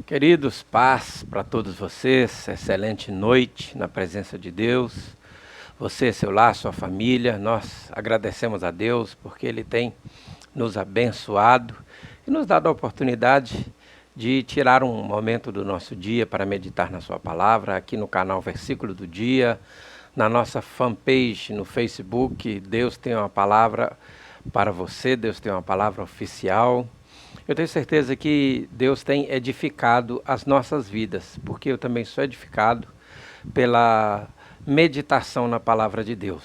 Queridos, paz para todos vocês, excelente noite na presença de Deus. Você, seu lar, sua família, nós agradecemos a Deus porque Ele tem nos abençoado e nos dado a oportunidade de tirar um momento do nosso dia para meditar na sua palavra, aqui no canal Versículo do Dia, na nossa fanpage no Facebook. Deus tem uma palavra para você, Deus tem uma palavra oficial. Eu tenho certeza que Deus tem edificado as nossas vidas, porque eu também sou edificado pela meditação na palavra de Deus.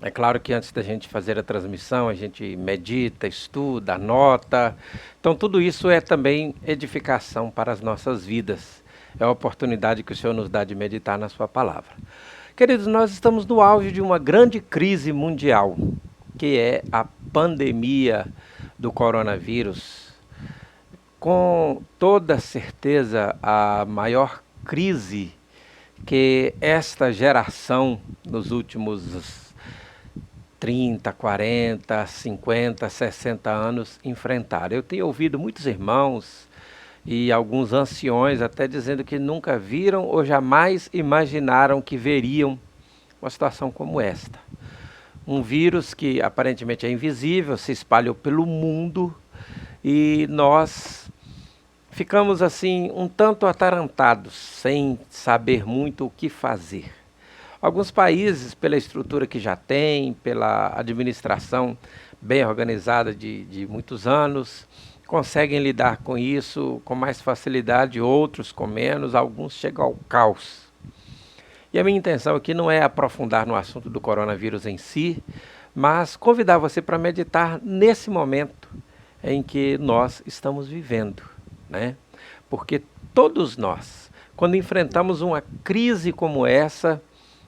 É claro que antes da gente fazer a transmissão, a gente medita, estuda, anota. Então tudo isso é também edificação para as nossas vidas. É a oportunidade que o Senhor nos dá de meditar na sua palavra. Queridos, nós estamos no auge de uma grande crise mundial, que é a pandemia do coronavírus. Com toda certeza, a maior crise que esta geração nos últimos 30, 40, 50, 60 anos enfrentaram. Eu tenho ouvido muitos irmãos e alguns anciões até dizendo que nunca viram ou jamais imaginaram que veriam uma situação como esta. Um vírus que aparentemente é invisível, se espalhou pelo mundo e nós ficamos assim um tanto atarantados, sem saber muito o que fazer. Alguns países, pela estrutura que já têm, pela administração bem organizada de muitos anos, conseguem lidar com isso com mais facilidade, outros com menos, alguns chegam ao caos. E a minha intenção aqui não é aprofundar no assunto do coronavírus em si, mas convidar você para meditar nesse momento em que nós estamos vivendo, né? Porque todos nós, quando enfrentamos uma crise como essa,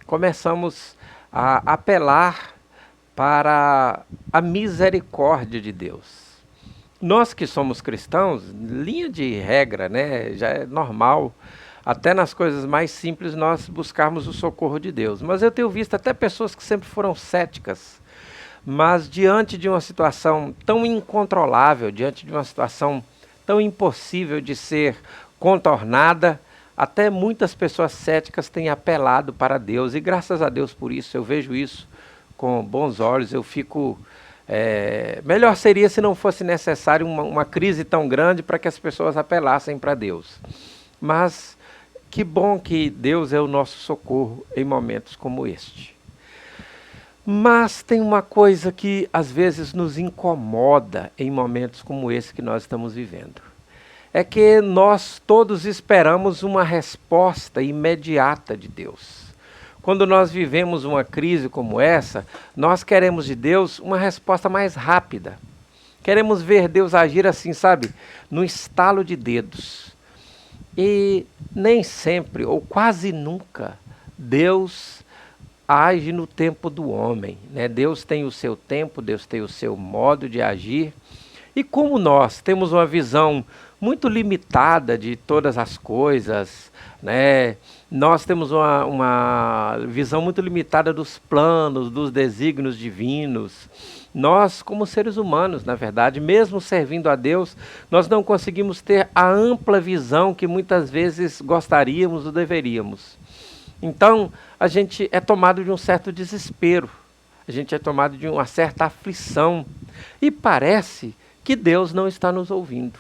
começamos a apelar para a misericórdia de Deus. Nós que somos cristãos, linha de regra, né? Já é normal, até nas coisas mais simples nós buscarmos o socorro de Deus. Mas eu tenho visto até pessoas que sempre foram céticas, mas diante de uma situação tão incontrolável, diante de uma situação tão impossível de ser contornada, até muitas pessoas céticas têm apelado para Deus, e graças a Deus por isso, eu vejo isso com bons olhos. Eu fico... melhor seria se não fosse necessário uma crise tão grande para que as pessoas apelassem para Deus. Mas que bom que Deus é o nosso socorro em momentos como este. Mas tem uma coisa que às vezes nos incomoda em momentos como esse que nós estamos vivendo. É que nós todos esperamos uma resposta imediata de Deus. Quando nós vivemos uma crise como essa, nós queremos de Deus uma resposta mais rápida. Queremos ver Deus agir assim, sabe? No estalo de dedos. E nem sempre, ou quase nunca, Deus age no tempo do homem, né? Deus tem o seu tempo, Deus tem o seu modo de agir. E como nós temos uma visão muito limitada de todas as coisas, né? Nós temos uma visão muito limitada dos planos, dos desígnios divinos. Nós, como seres humanos, na verdade, mesmo servindo a Deus, nós não conseguimos ter a ampla visão que muitas vezes gostaríamos ou deveríamos. Então, a gente é tomado de um certo desespero, a gente é tomado de uma certa aflição, e parece que Deus não está nos ouvindo,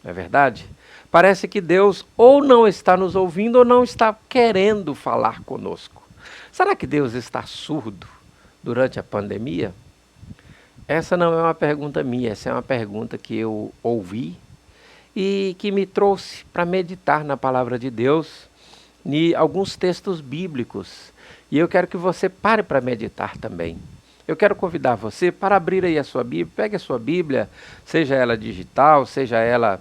não é verdade? Parece que Deus ou não está nos ouvindo ou não está querendo falar conosco. Será que Deus está surdo durante a pandemia? Essa não é uma pergunta minha, essa é uma pergunta que eu ouvi e que me trouxe para meditar na palavra de Deus, em alguns textos bíblicos, e eu quero que você pare para meditar também. Eu quero convidar você para abrir aí a sua Bíblia, pegue a sua Bíblia, seja ela digital, seja ela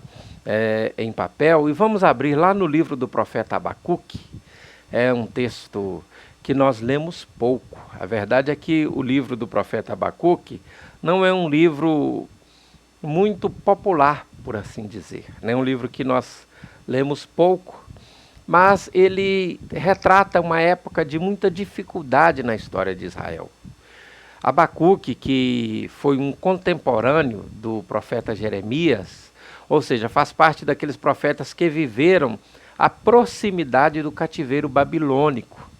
em papel, e vamos abrir lá no livro do profeta Abacuque. É um texto que nós lemos pouco. A verdade é que o livro do profeta Abacuque não é um livro muito popular, por assim dizer. É um livro que nós lemos pouco, mas ele retrata uma época de muita dificuldade na história de Israel. Abacuque, que foi um contemporâneo do profeta Jeremias, ou seja, faz parte daqueles profetas que viveram a proximidade do cativeiro babilônico.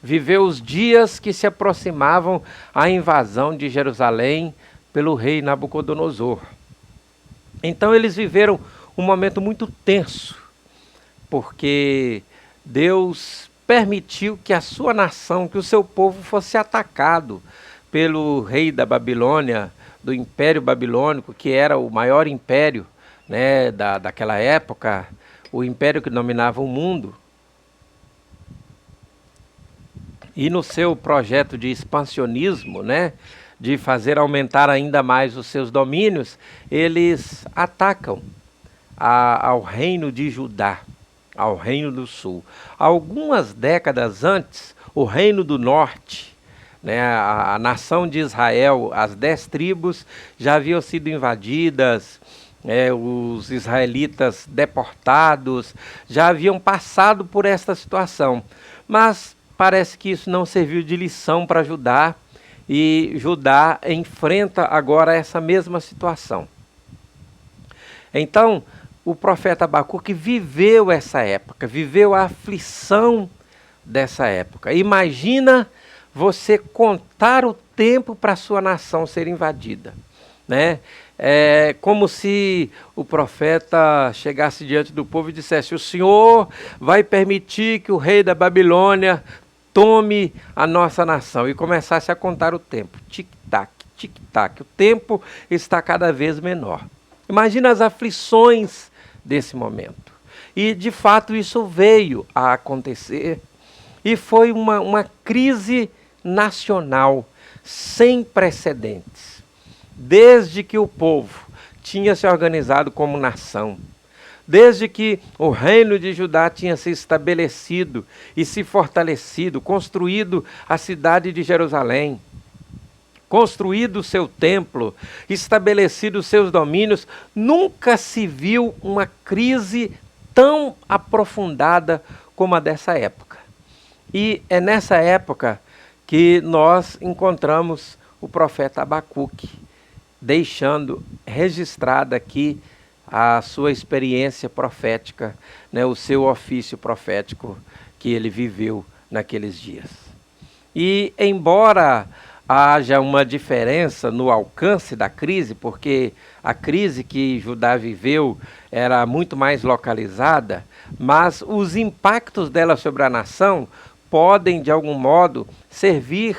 Viveu os dias que se aproximavam à invasão de Jerusalém pelo rei Nabucodonosor. Então eles viveram um momento muito tenso, porque Deus permitiu que a sua nação, que o seu povo fosse atacado pelo rei da Babilônia, do Império Babilônico, que era o maior império, né, daquela época, o império que dominava o mundo. E no seu projeto de expansionismo, né, de fazer aumentar ainda mais os seus domínios, eles atacam ao reino de Judá, ao reino do sul. Algumas décadas antes, o reino do norte, né, a nação de Israel, as 10 tribos já haviam sido invadidas, os israelitas deportados, já haviam passado por esta situação. Mas parece que isso não serviu de lição para Judá, e Judá enfrenta agora essa mesma situação. Então, o profeta Abacuque viveu essa época, viveu a aflição dessa época. Imagina você contar o tempo para a sua nação ser invadida, né? É como se o profeta chegasse diante do povo e dissesse: o Senhor vai permitir que o rei da Babilônia tome a nossa nação, e começasse a contar o tempo, tic-tac, tic-tac, o tempo está cada vez menor. Imagina as aflições desse momento. E de fato isso veio a acontecer, e foi uma crise nacional sem precedentes. Desde que o povo tinha se organizado como nação, desde que o reino de Judá tinha se estabelecido e se fortalecido, construído a cidade de Jerusalém, construído o seu templo, estabelecido os seus domínios, nunca se viu uma crise tão aprofundada como a dessa época. E é nessa época que nós encontramos o profeta Abacuque, deixando registrada aqui a sua experiência profética, né, o seu ofício profético que ele viveu naqueles dias. E embora haja uma diferença no alcance da crise, porque a crise que Judá viveu era muito mais localizada, mas os impactos dela sobre a nação podem, de algum modo, servir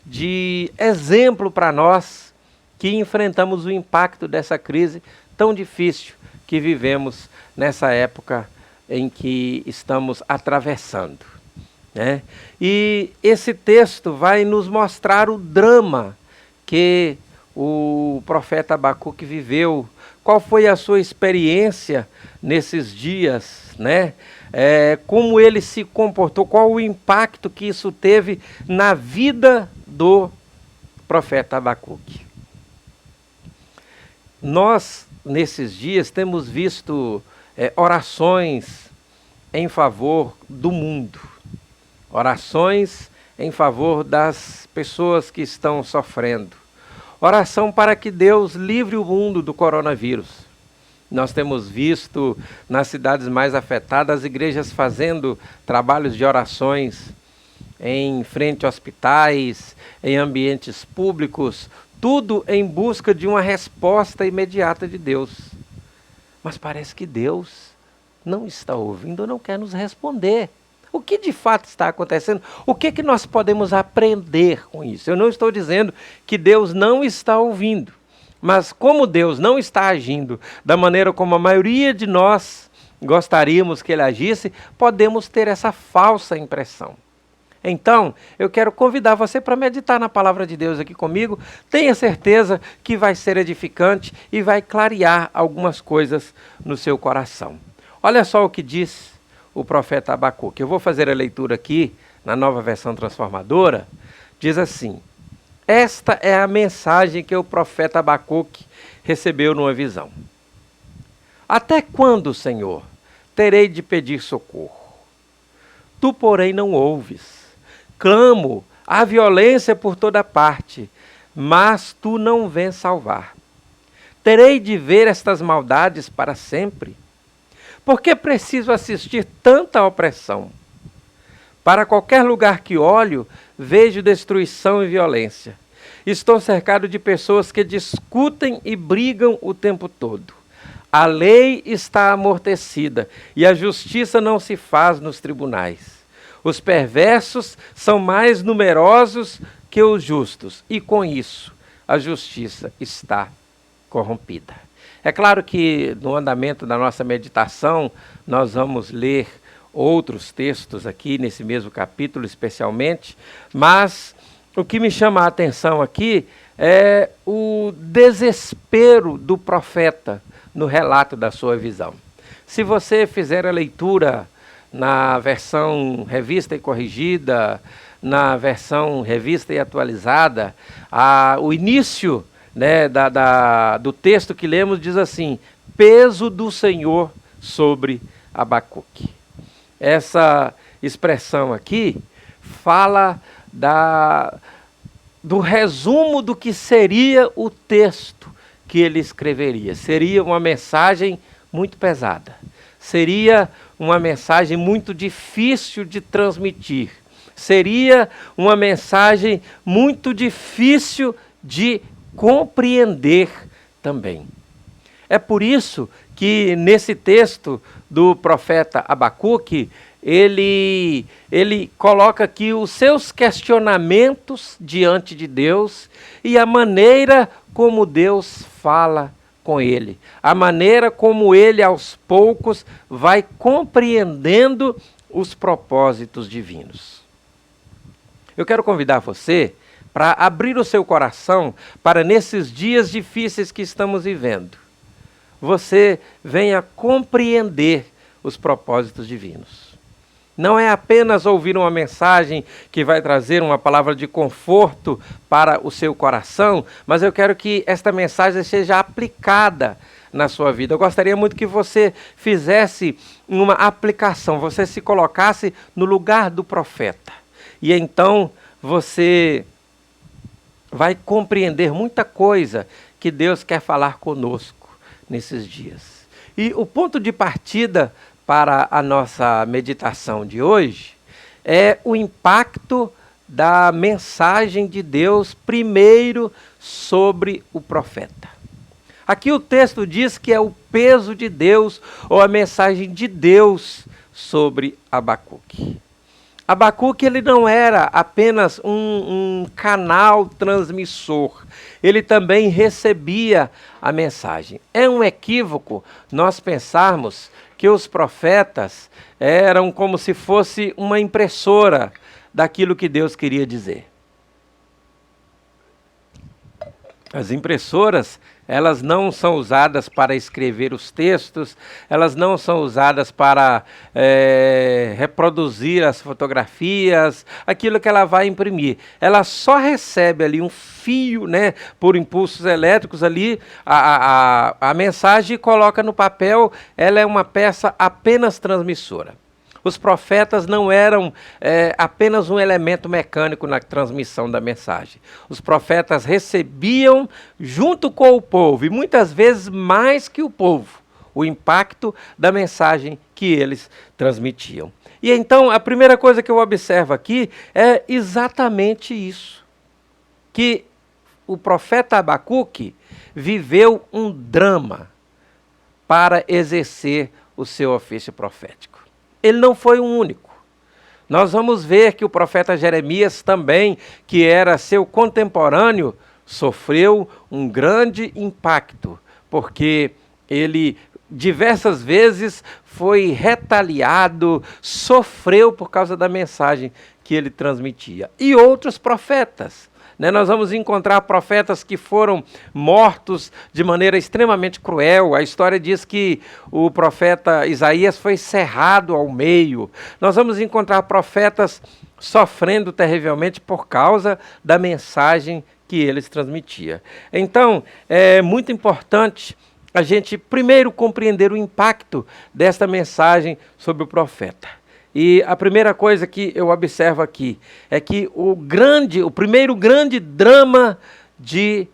de exemplo para nós que enfrentamos o impacto dessa crise tão difícil que vivemos nessa época em que estamos atravessando, né? E esse texto vai nos mostrar o drama que o profeta Abacuque viveu. Qual foi a sua experiência nesses dias, né? Como ele se comportou, qual o impacto que isso teve na vida do profeta Abacuque. Nós, nesses dias, temos visto orações em favor do mundo, orações em favor das pessoas que estão sofrendo, oração para que Deus livre o mundo do coronavírus. Nós temos visto nas cidades mais afetadas as igrejas fazendo trabalhos de orações em frente a hospitais, em ambientes públicos, tudo em busca de uma resposta imediata de Deus. Mas parece que Deus não está ouvindo, não quer nos responder. O que de fato está acontecendo? O que nós podemos aprender com isso? Eu não estou dizendo que Deus não está ouvindo, mas como Deus não está agindo da maneira como a maioria de nós gostaríamos que Ele agisse, podemos ter essa falsa impressão. Então, eu quero convidar você para meditar na palavra de Deus aqui comigo. Tenha certeza que vai ser edificante e vai clarear algumas coisas no seu coração. Olha só o que diz o profeta Abacuque. Eu vou fazer a leitura aqui na Nova Versão Transformadora. Diz assim: esta é a mensagem que o profeta Abacuque recebeu numa visão. Até quando, Senhor, terei de pedir socorro? Tu, porém, não ouves. Clamo, há violência por toda parte, mas tu não vens salvar. Terei de ver estas maldades para sempre? Por que preciso assistir tanta opressão? Para qualquer lugar que olho, vejo destruição e violência. Estou cercado de pessoas que discutem e brigam o tempo todo. A lei está amortecida e a justiça não se faz nos tribunais. Os perversos são mais numerosos que os justos e, com isso, a justiça está corrompida. É claro que no andamento da nossa meditação nós vamos ler outros textos aqui nesse mesmo capítulo especialmente, mas o que me chama a atenção aqui é o desespero do profeta no relato da sua visão. Se você fizer a leitura na versão revista e corrigida, na versão revista e atualizada, o início, né, do texto que lemos diz assim: peso do Senhor sobre Abacuque. Essa expressão aqui fala do resumo do que seria o texto que ele escreveria. Seria uma mensagem muito pesada. Seria uma mensagem muito difícil de transmitir. Seria uma mensagem muito difícil de compreender também. É por isso que nesse texto do profeta Abacuque, ele coloca aqui os seus questionamentos diante de Deus e a maneira como Deus fala com ele, a maneira como ele aos poucos vai compreendendo os propósitos divinos. Eu quero convidar você para abrir o seu coração para nesses dias difíceis que estamos vivendo, você venha compreender os propósitos divinos. Não é apenas ouvir uma mensagem que vai trazer uma palavra de conforto para o seu coração, mas eu quero que esta mensagem seja aplicada na sua vida. Eu gostaria muito que você fizesse uma aplicação, você se colocasse no lugar do profeta. E então você vai compreender muita coisa que Deus quer falar conosco nesses dias. E o ponto de partida para a nossa meditação de hoje é o impacto da mensagem de Deus primeiro sobre o profeta. Aqui o texto diz que é o peso de Deus ou a mensagem de Deus sobre Abacuque. Abacuque ele não era apenas um canal transmissor, ele também recebia a mensagem. É um equívoco nós pensarmos que os profetas eram como se fosse uma impressora daquilo que Deus queria dizer. As impressoras, elas não são usadas para escrever os textos, elas não são usadas para reproduzir as fotografias, aquilo que ela vai imprimir. Ela só recebe ali um fio, né, por impulsos elétricos ali, a mensagem e coloca no papel. Ela é uma peça apenas transmissora. Os profetas não eram apenas um elemento mecânico na transmissão da mensagem. Os profetas recebiam junto com o povo, e muitas vezes mais que o povo, o impacto da mensagem que eles transmitiam. E então a primeira coisa que eu observo aqui é exatamente isso, que o profeta Abacuque viveu um drama para exercer o seu ofício profético. Ele não foi o único. Nós vamos ver que o profeta Jeremias também, que era seu contemporâneo, sofreu um grande impacto, porque ele diversas vezes foi retaliado, sofreu por causa da mensagem que ele transmitia. E outros profetas. Nós vamos encontrar profetas que foram mortos de maneira extremamente cruel. A história diz que o profeta Isaías foi cerrado ao meio. Nós vamos encontrar profetas sofrendo terrivelmente por causa da mensagem que eles transmitiam. Então, é muito importante a gente primeiro compreender o impacto desta mensagem sobre o profeta. E a primeira coisa que eu observo aqui é que o primeiro grande drama de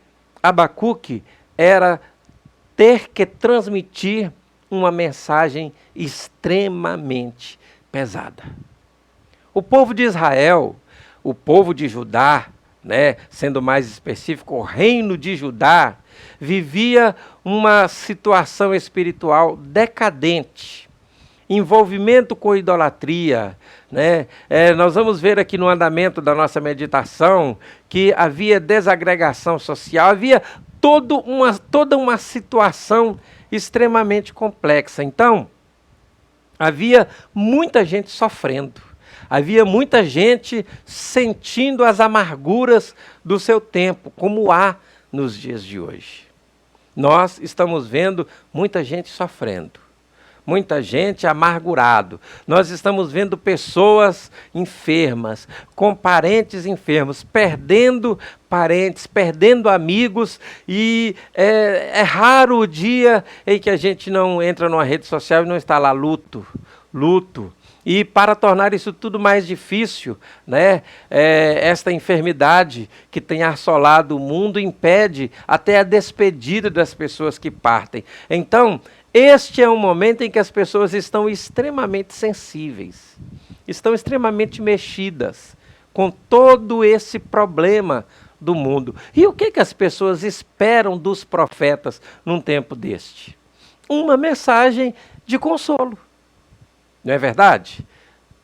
Abacuque era ter que transmitir uma mensagem extremamente pesada. O povo de Israel, o povo de Judá, né, sendo mais específico, o reino de Judá, vivia uma situação espiritual decadente, envolvimento com idolatria, né? Nós vamos ver aqui no andamento da nossa meditação que havia desagregação social, havia toda uma situação extremamente complexa. Então, havia muita gente sofrendo, havia muita gente sentindo as amarguras do seu tempo, como há nos dias de hoje. Nós estamos vendo muita gente sofrendo, muita gente amargurado. Nós estamos vendo pessoas enfermas, com parentes enfermos, perdendo parentes, perdendo amigos, e é raro o dia em que a gente não entra numa rede social e não está lá luto. E para tornar isso tudo mais difícil, né, esta enfermidade que tem assolado o mundo impede até a despedida das pessoas que partem. Então, este é um momento em que as pessoas estão extremamente sensíveis, estão extremamente mexidas com todo esse problema do mundo. E o que as pessoas esperam dos profetas num tempo deste? Uma mensagem de consolo. Não é verdade?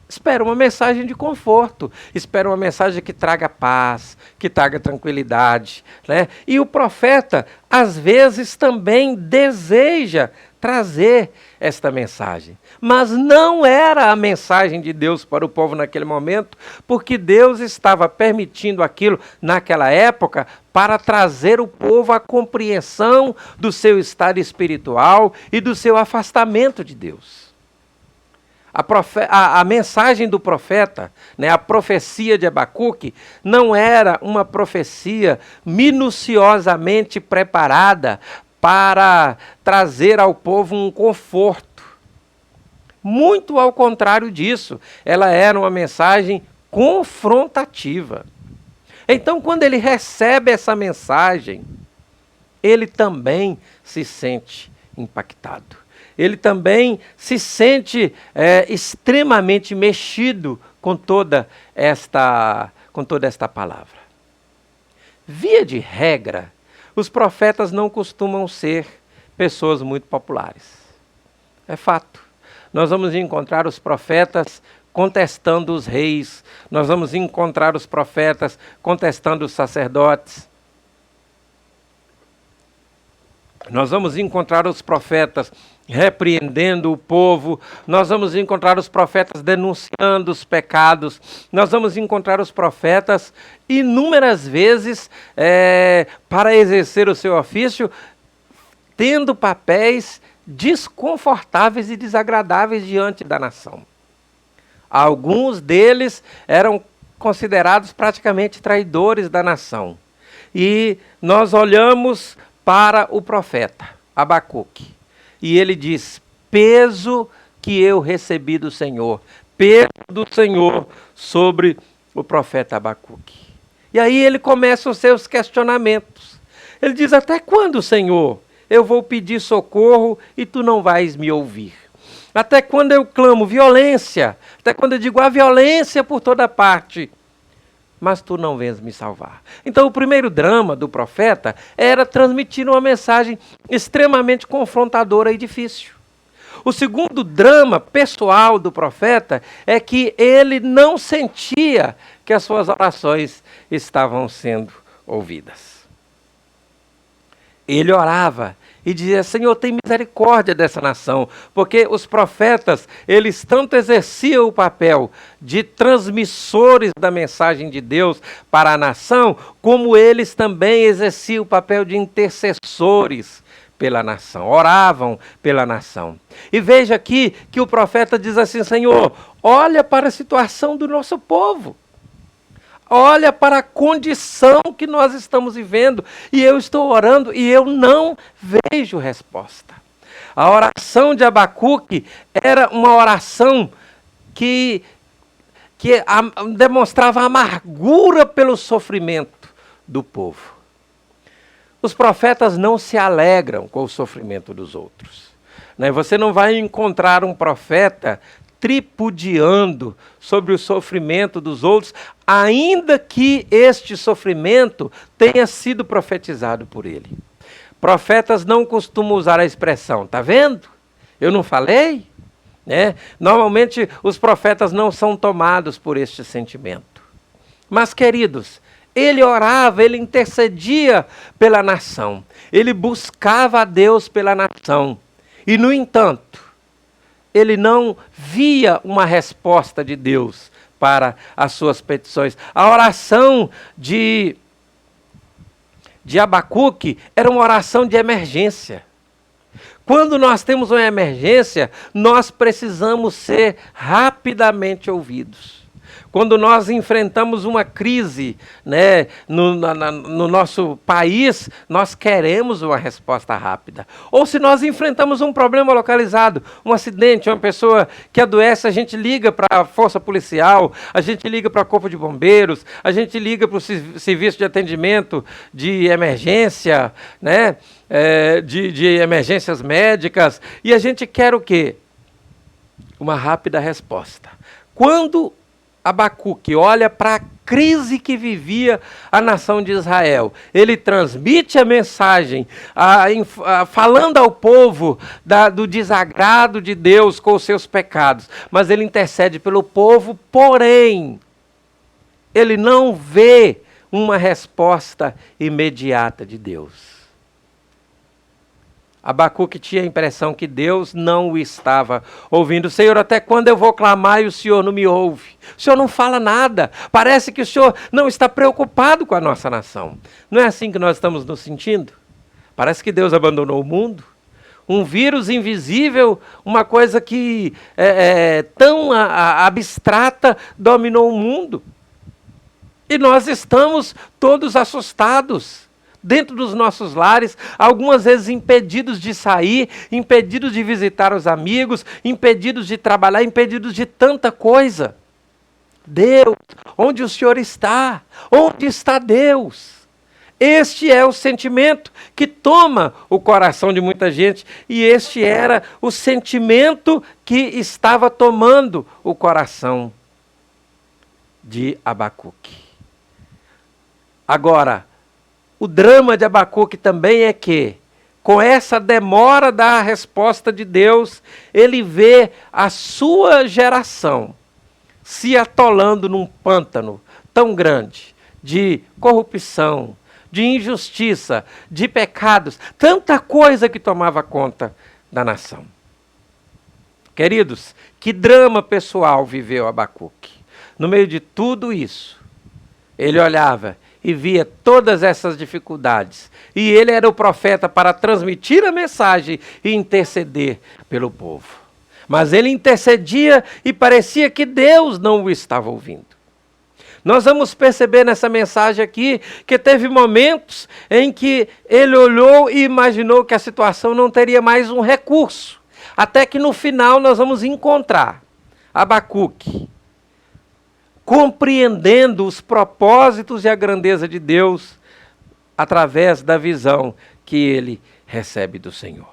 Espera uma mensagem de conforto, espera uma mensagem que traga paz, que traga tranquilidade, né? E o profeta, às vezes, também deseja trazer esta mensagem. Mas não era a mensagem de Deus para o povo naquele momento, porque Deus estava permitindo aquilo naquela época para trazer o povo à compreensão do seu estado espiritual e do seu afastamento de Deus. A mensagem do profeta, né, a profecia de Abacuque, não era uma profecia minuciosamente preparada para trazer ao povo um conforto. Muito ao contrário disso, ela era uma mensagem confrontativa. Então, quando ele recebe essa mensagem, ele também se sente impactado. Ele também se sente extremamente mexido com toda esta palavra. Via de regra, os profetas não costumam ser pessoas muito populares. É fato. Nós vamos encontrar os profetas contestando os reis, nós vamos encontrar os profetas contestando os sacerdotes. Nós vamos encontrar os profetas repreendendo o povo, nós vamos encontrar os profetas denunciando os pecados, nós vamos encontrar os profetas inúmeras vezes para exercer o seu ofício, tendo papéis desconfortáveis e desagradáveis diante da nação. Alguns deles eram considerados praticamente traidores da nação. E nós olhamos para o profeta Abacuque. E ele diz: peso que eu recebi do Senhor, peso do Senhor sobre o profeta Abacuque. E aí ele começa os seus questionamentos. Ele diz: até quando, Senhor, eu vou pedir socorro e tu não vais me ouvir? Até quando eu clamo violência? Até quando eu digo a violência por toda parte? Mas tu não vens me salvar. Então o primeiro drama do profeta era transmitir uma mensagem extremamente confrontadora e difícil. O segundo drama pessoal do profeta é que ele não sentia que as suas orações estavam sendo ouvidas. Ele orava e dizia: Senhor, tem misericórdia dessa nação, porque os profetas, eles tanto exerciam o papel de transmissores da mensagem de Deus para a nação, como eles também exerciam o papel de intercessores pela nação, oravam pela nação. E veja aqui que o profeta diz assim: Senhor, olha para a situação do nosso povo. Olha para a condição que nós estamos vivendo, e eu estou orando e eu não vejo resposta. A oração de Abacuque era uma oração que demonstrava amargura pelo sofrimento do povo. Os profetas não se alegram com o sofrimento dos outros. Né? Você não vai encontrar um profeta tripudiando sobre o sofrimento dos outros, ainda que este sofrimento tenha sido profetizado por ele. Profetas não costumam usar a expressão, tá vendo? Eu não falei? Né? Normalmente os profetas não são tomados por este sentimento. Mas, queridos, ele orava, ele intercedia pela nação. Ele buscava a Deus pela nação. E, no entanto, ele não via uma resposta de Deus para as suas petições. A oração de Abacuque era uma oração de emergência. Quando nós temos uma emergência, nós precisamos ser rapidamente ouvidos. Quando nós enfrentamos uma crise, né, no nosso país, nós queremos uma resposta rápida. Ou se nós enfrentamos um problema localizado, um acidente, uma pessoa que adoece, a gente liga para a força policial, a gente liga para o corpo de bombeiros, a gente liga para o serviço de atendimento de emergência, né, de emergências médicas, e a gente quer o quê? Uma rápida resposta. Quando Abacuque olha para a crise que vivia a nação de Israel, ele transmite a mensagem, falando ao povo do desagrado de Deus com os seus pecados, mas ele intercede pelo povo, porém, ele não vê uma resposta imediata de Deus. Abacuque tinha a impressão que Deus não o estava ouvindo. Senhor, até quando eu vou clamar e o Senhor não me ouve? O Senhor não fala nada. Parece que o Senhor não está preocupado com a nossa nação. Não é assim que nós estamos nos sentindo? Parece que Deus abandonou o mundo. Um vírus invisível, uma coisa que tão abstrata, dominou o mundo. E nós estamos todos assustados. Dentro dos nossos lares, algumas vezes impedidos de sair, impedidos de visitar os amigos, impedidos de trabalhar, impedidos de tanta coisa. Deus, onde o Senhor está? Onde está Deus? Este é o sentimento que toma o coração de muita gente, e este era o sentimento que estava tomando o coração de Abacuque. Agora, o drama de Abacuque também é que, com essa demora da resposta de Deus, ele vê a sua geração se atolando num pântano tão grande de corrupção, de injustiça, de pecados, tanta coisa que tomava conta da nação. Queridos, que drama pessoal viveu Abacuque. No meio de tudo isso, ele olhava e via todas essas dificuldades. E ele era o profeta para transmitir a mensagem e interceder pelo povo. Mas ele intercedia e parecia que Deus não o estava ouvindo. Nós vamos perceber nessa mensagem aqui que teve momentos em que ele olhou e imaginou que a situação não teria mais um recurso. Até que no final nós vamos encontrar Abacuque compreendendo os propósitos e a grandeza de Deus através da visão que ele recebe do Senhor.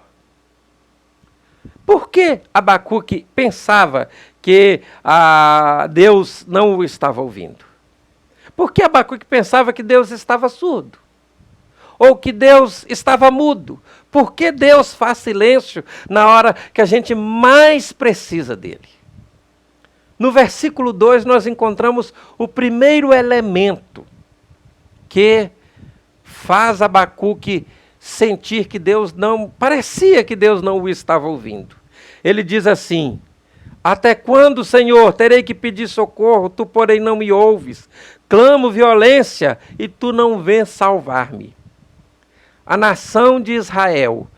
Por que Abacuque pensava que Deus não o estava ouvindo? Por que Abacuque pensava que Deus estava surdo? Ou que Deus estava mudo? Por que Deus faz silêncio na hora que a gente mais precisa dele? No versículo 2 nós encontramos o primeiro elemento que faz Abacuque sentir que Deus não, parecia que Deus não o estava ouvindo. Ele diz assim: até quando, Senhor, terei que pedir socorro, tu porém não me ouves? Clamo violência e tu não vens salvar-me. A nação de Israel,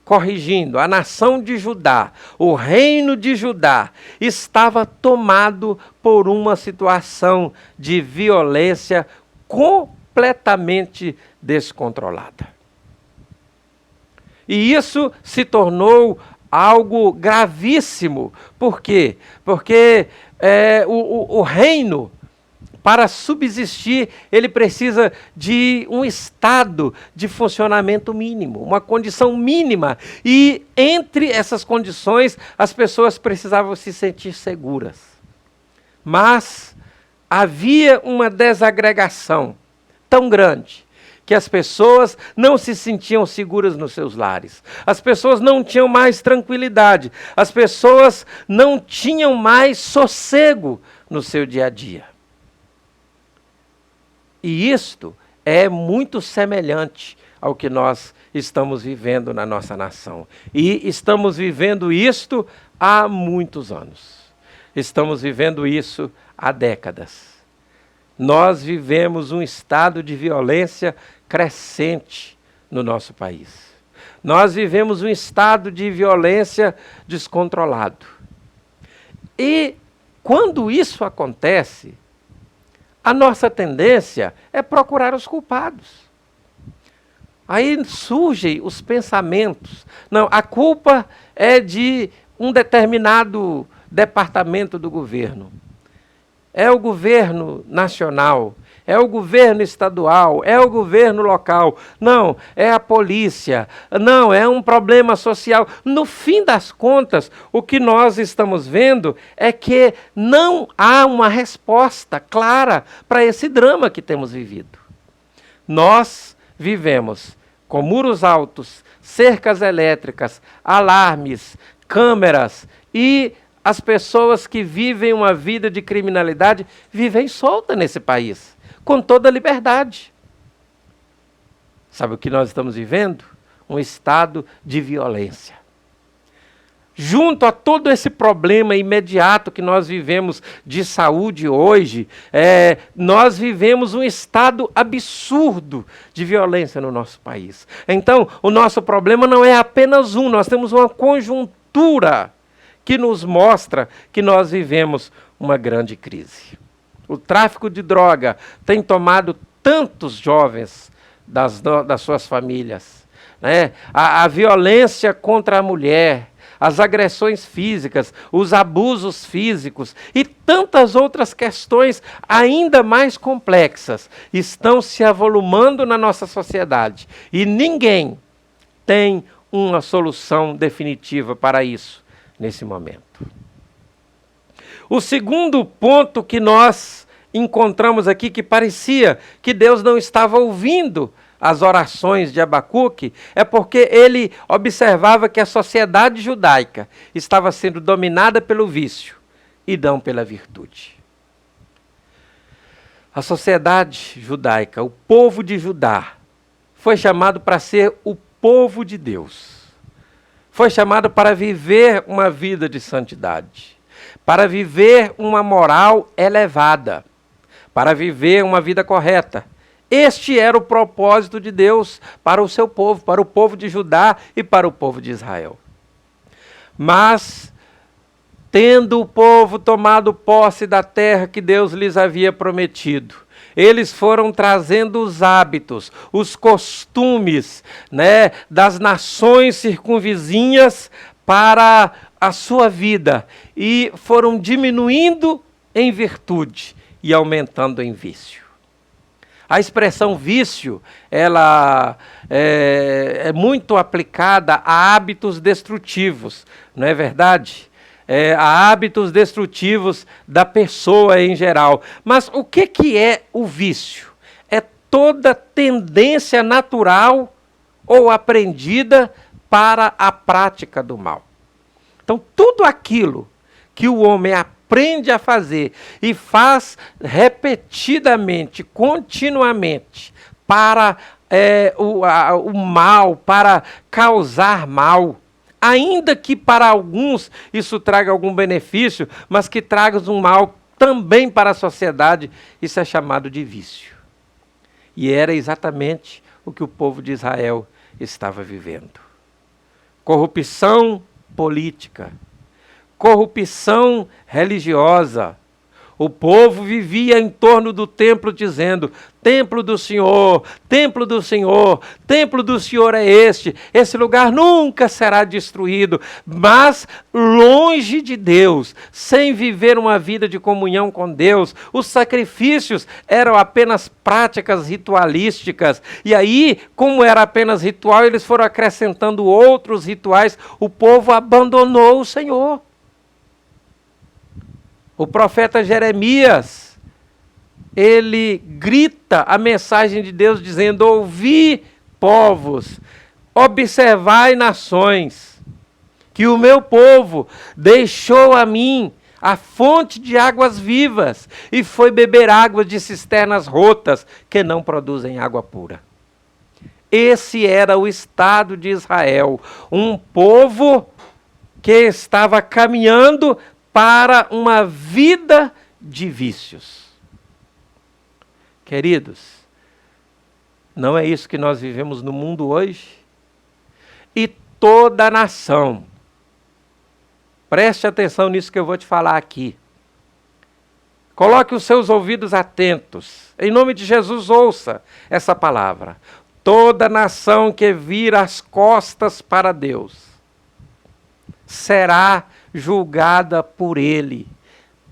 corrigindo, a nação de Judá, o reino de Judá, estava tomado por uma situação de violência completamente descontrolada. E isso se tornou algo gravíssimo. Por quê? Porque o reino para subsistir, ele precisa de um estado de funcionamento mínimo, uma condição mínima. E entre essas condições, as pessoas precisavam se sentir seguras. Mas havia uma desagregação tão grande que as pessoas não se sentiam seguras nos seus lares. As pessoas não tinham mais tranquilidade. As pessoas não tinham mais sossego no seu dia a dia. E isto é muito semelhante ao que nós estamos vivendo na nossa nação. E estamos vivendo isto há muitos anos. Estamos vivendo isso há décadas. Nós vivemos um estado de violência crescente no nosso país. Nós vivemos um estado de violência descontrolado. E quando isso acontece, a nossa tendência é procurar os culpados. Aí surgem os pensamentos. Não, a culpa é de um determinado departamento do governo. É o governo nacional, é o governo estadual, é o governo local. Não, é a polícia. Não, é um problema social. No fim das contas, o que nós estamos vendo é que não há uma resposta clara para esse drama que temos vivido. Nós vivemos com muros altos, cercas elétricas, alarmes, câmeras e as pessoas que vivem uma vida de criminalidade vivem solta nesse país, com toda a liberdade. Sabe o que nós estamos vivendo? Um estado de violência. Junto a todo esse problema imediato que nós vivemos de saúde hoje, nós vivemos um estado absurdo de violência no nosso país. Então, o nosso problema não é apenas um, nós temos uma conjuntura que nos mostra que nós vivemos uma grande crise. O tráfico de droga tem tomado tantos jovens das suas famílias, né? A violência contra a mulher, as agressões físicas, os abusos físicos e tantas outras questões ainda mais complexas estão se avolumando na nossa sociedade. E ninguém tem uma solução definitiva para isso nesse momento. O segundo ponto que nós encontramos aqui, que parecia que Deus não estava ouvindo as orações de Abacuque, é porque ele observava que a sociedade judaica estava sendo dominada pelo vício e não pela virtude. A sociedade judaica, o povo de Judá, foi chamado para ser o povo de Deus. Foi chamado para viver uma vida de santidade, para viver uma moral elevada, para viver uma vida correta. Este era o propósito de Deus para o seu povo, para o povo de Judá e para o povo de Israel. Mas, tendo o povo tomado posse da terra que Deus lhes havia prometido, eles foram trazendo os hábitos, os costumes, né, das nações circunvizinhas para a sua vida e foram diminuindo em virtude e aumentando em vício. A expressão vício, ela é muito aplicada a hábitos destrutivos, não é verdade? A hábitos destrutivos da pessoa em geral. Mas o que é o vício? É toda tendência natural ou aprendida para a prática do mal. Então, tudo aquilo que o homem aprende a fazer e faz repetidamente, continuamente, para o mal, para causar mal, ainda que para alguns isso traga algum benefício, mas que traga um mal também para a sociedade, isso é chamado de vício. E era exatamente o que o povo de Israel estava vivendo. Corrupção política, corrupção religiosa, O povo vivia em torno do templo dizendo: templo do Senhor, templo do Senhor, templo do Senhor é este. Esse lugar nunca será destruído. Mas longe de Deus, sem viver uma vida de comunhão com Deus, os sacrifícios eram apenas práticas ritualísticas. E aí, como era apenas ritual, eles foram acrescentando outros rituais. O povo abandonou o Senhor. O profeta Jeremias, ele grita a mensagem de Deus dizendo: ouvi, povos, observai, nações, que o meu povo deixou a mim a fonte de águas vivas e foi beber água de cisternas rotas que não produzem água pura. Esse era o estado de Israel, um povo que estava caminhando para uma vida de vícios. Queridos, não é isso que nós vivemos no mundo hoje? E toda a nação, preste atenção nisso que eu vou te falar aqui. Coloque os seus ouvidos atentos. Em nome de Jesus, ouça essa palavra. Toda nação que vira as costas para Deus será julgada por ele,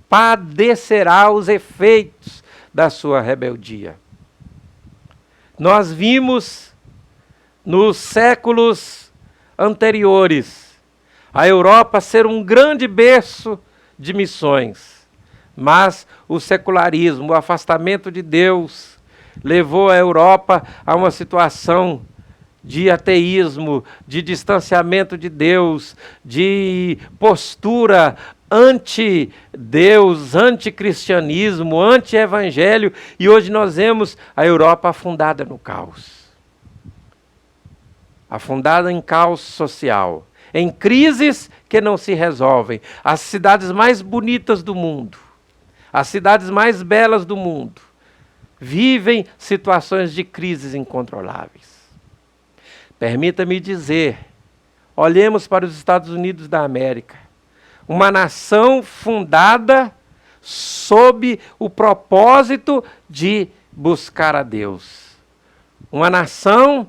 padecerá os efeitos da sua rebeldia. Nós vimos nos séculos anteriores a Europa ser um grande berço de missões, mas o secularismo, o afastamento de Deus, levou a Europa a uma situação de ateísmo, de distanciamento de Deus, de postura anti-Deus, anti-cristianismo, anti-evangelho, e hoje nós vemos a Europa afundada no caos. Afundada em caos social, em crises que não se resolvem. As cidades mais bonitas do mundo, as cidades mais belas do mundo, vivem situações de crises incontroláveis. Permita-me dizer, olhemos para os Estados Unidos da América, uma nação fundada sob o propósito de buscar a Deus. Uma nação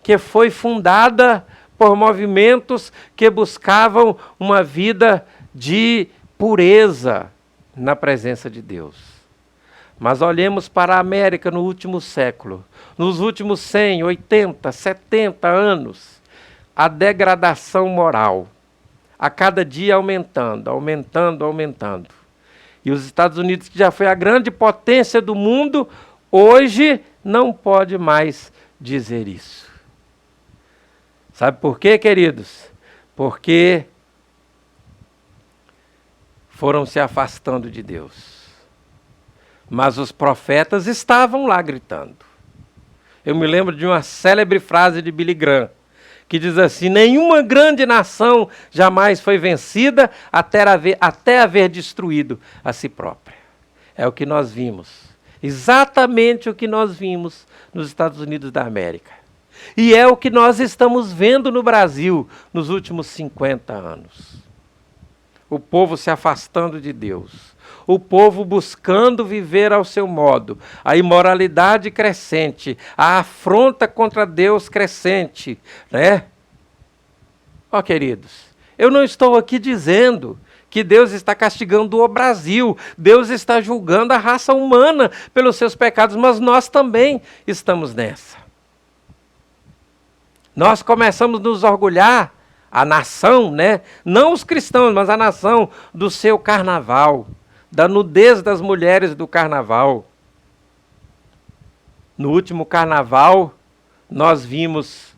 que foi fundada por movimentos que buscavam uma vida de pureza na presença de Deus. Mas olhemos para a América no último século, nos últimos 100, 80, 70 anos, a degradação moral, a cada dia aumentando, aumentando, aumentando. E os Estados Unidos, que já foi a grande potência do mundo, hoje não pode mais dizer isso. Sabe por quê, queridos? Porque foram se afastando de Deus. Mas os profetas estavam lá gritando. Eu me lembro de uma célebre frase de Billy Graham, que diz assim: nenhuma grande nação jamais foi vencida até haver destruído a si própria. É o que nós vimos. Exatamente o que nós vimos nos Estados Unidos da América. E é o que nós estamos vendo no Brasil nos últimos 50 anos. O povo se afastando de Deus. O povo buscando viver ao seu modo, a imoralidade crescente, a afronta contra Deus crescente, né? Ó, queridos, eu não estou aqui dizendo que Deus está castigando o Brasil, Deus está julgando a raça humana pelos seus pecados, mas nós também estamos nessa. Nós começamos a nos orgulhar, a nação, né? Não os cristãos, mas a nação, do seu carnaval, da nudez das mulheres do carnaval. No último carnaval, nós vimos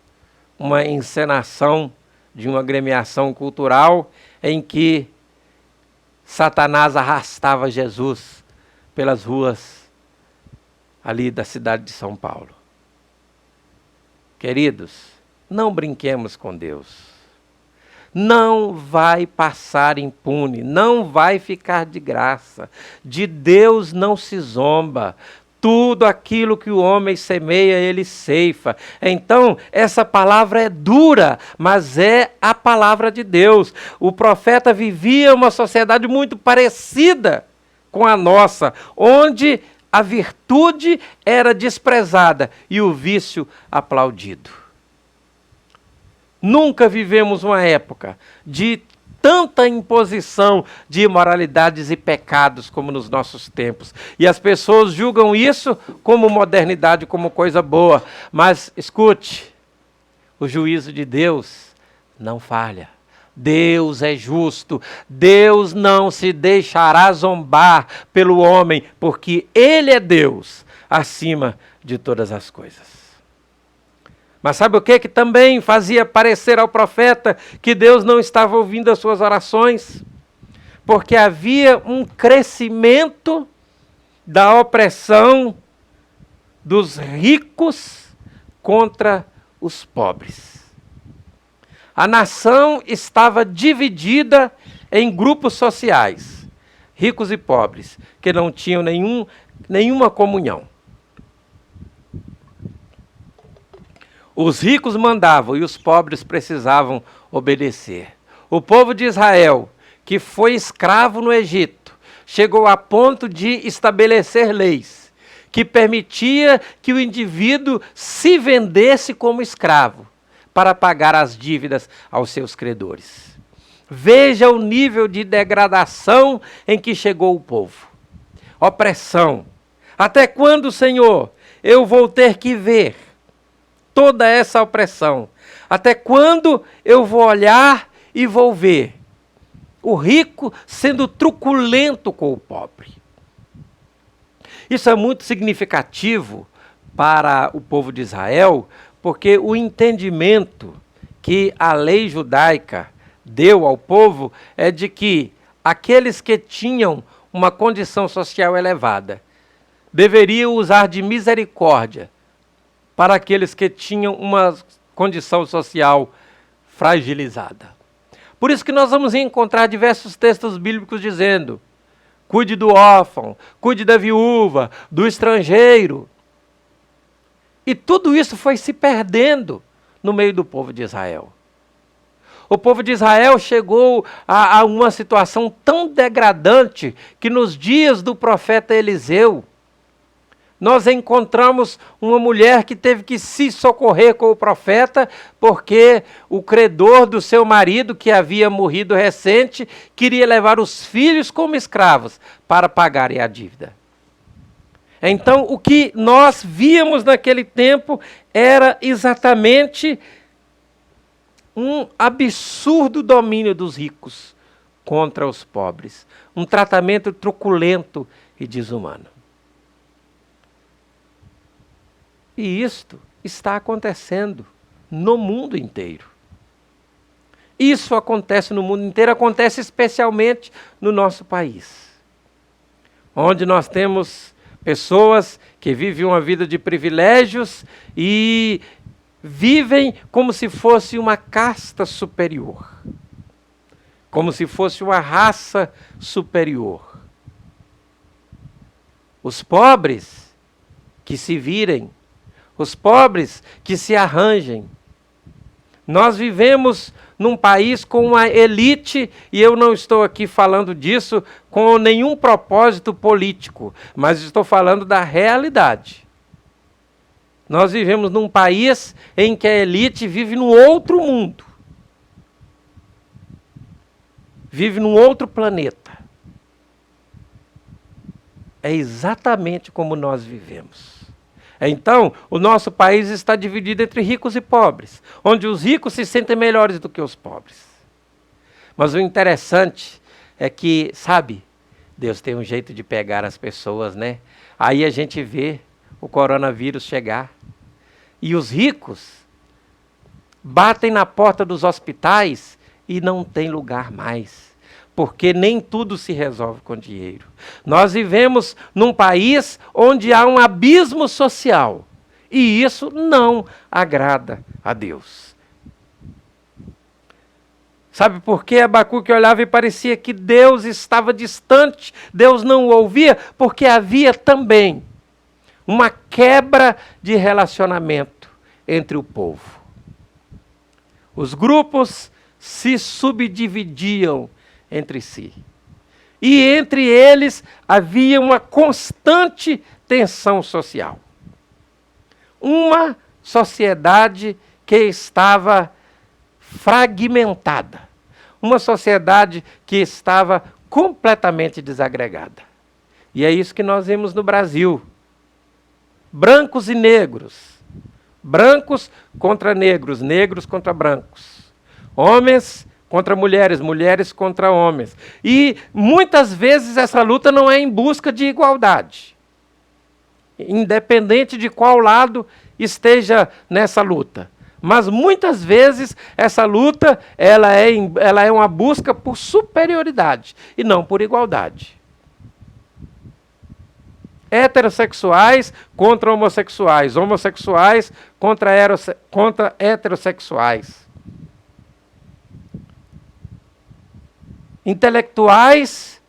uma encenação de uma agremiação cultural em que Satanás arrastava Jesus pelas ruas ali da cidade de São Paulo. Queridos, não brinquemos com Deus. Não vai passar impune, não vai ficar de graça. De Deus não se zomba. Tudo aquilo que o homem semeia, ele ceifa. Então, essa palavra é dura, mas é a palavra de Deus. O profeta vivia uma sociedade muito parecida com a nossa, onde a virtude era desprezada e o vício aplaudido. Nunca vivemos uma época de tanta imposição de imoralidades e pecados como nos nossos tempos. E as pessoas julgam isso como modernidade, como coisa boa. Mas escute, o juízo de Deus não falha. Deus é justo, Deus não se deixará zombar pelo homem, porque Ele é Deus acima de todas as coisas. Mas sabe o que também fazia parecer ao profeta que Deus não estava ouvindo as suas orações? Porque havia um crescimento da opressão dos ricos contra os pobres. A nação estava dividida em grupos sociais, ricos e pobres, que não tinham nenhuma comunhão. Os ricos mandavam e os pobres precisavam obedecer. O povo de Israel, que foi escravo no Egito, chegou a ponto de estabelecer leis que permitia que o indivíduo se vendesse como escravo para pagar as dívidas aos seus credores. Veja o nível de degradação em que chegou o povo. Opressão. Até quando, Senhor, eu vou ter que ver toda essa opressão? Até quando eu vou olhar e vou ver o rico sendo truculento com o pobre? Isso é muito significativo para o povo de Israel, porque o entendimento que a lei judaica deu ao povo é de que aqueles que tinham uma condição social elevada deveriam usar de misericórdia para aqueles que tinham uma condição social fragilizada. Por isso que nós vamos encontrar diversos textos bíblicos dizendo: cuide do órfão, cuide da viúva, do estrangeiro. E tudo isso foi se perdendo no meio do povo de Israel. O povo de Israel chegou a uma situação tão degradante que nos dias do profeta Eliseu, nós encontramos uma mulher que teve que se socorrer com o profeta, porque o credor do seu marido, que havia morrido recente, queria levar os filhos como escravos para pagarem a dívida. Então, o que nós víamos naquele tempo era exatamente um absurdo domínio dos ricos contra os pobres. Um tratamento truculento e desumano. E isto está acontecendo no mundo inteiro. Isso acontece no mundo inteiro, acontece especialmente no nosso país, onde nós temos pessoas que vivem uma vida de privilégios e vivem como se fosse uma casta superior, como se fosse uma raça superior. Os pobres que se virem, os pobres que se arranjem. Nós vivemos num país com uma elite, e eu não estou aqui falando disso com nenhum propósito político, mas estou falando da realidade. Nós vivemos num país em que a elite vive num outro mundo. Vive num outro planeta. É exatamente como nós vivemos. Então, o nosso país está dividido entre ricos e pobres, onde os ricos se sentem melhores do que os pobres. Mas o interessante é que, sabe, Deus tem um jeito de pegar as pessoas, né? Aí a gente vê o coronavírus chegar. E os ricos batem na porta dos hospitais e não tem lugar mais. Porque nem tudo se resolve com dinheiro. Nós vivemos num país onde há um abismo social. E isso não agrada a Deus. Sabe por que Abacuque olhava e parecia que Deus estava distante, Deus não o ouvia? Porque havia também uma quebra de relacionamento entre o povo. Os grupos se subdividiam entre si. e entre eles havia uma constante tensão social. Uma sociedade que estava fragmentada. Uma sociedade que estava completamente desagregada. E é isso que nós vimos no Brasil. Brancos e negros. Brancos contra negros, negros contra brancos. Homens contra mulheres, mulheres contra homens. E muitas vezes essa luta não é em busca de igualdade. Independente de qual lado esteja nessa luta. Mas muitas vezes essa luta ela é uma busca por superioridade e não por igualdade. Heterossexuais contra homossexuais, homossexuais contra heterossexuais. Intelectuais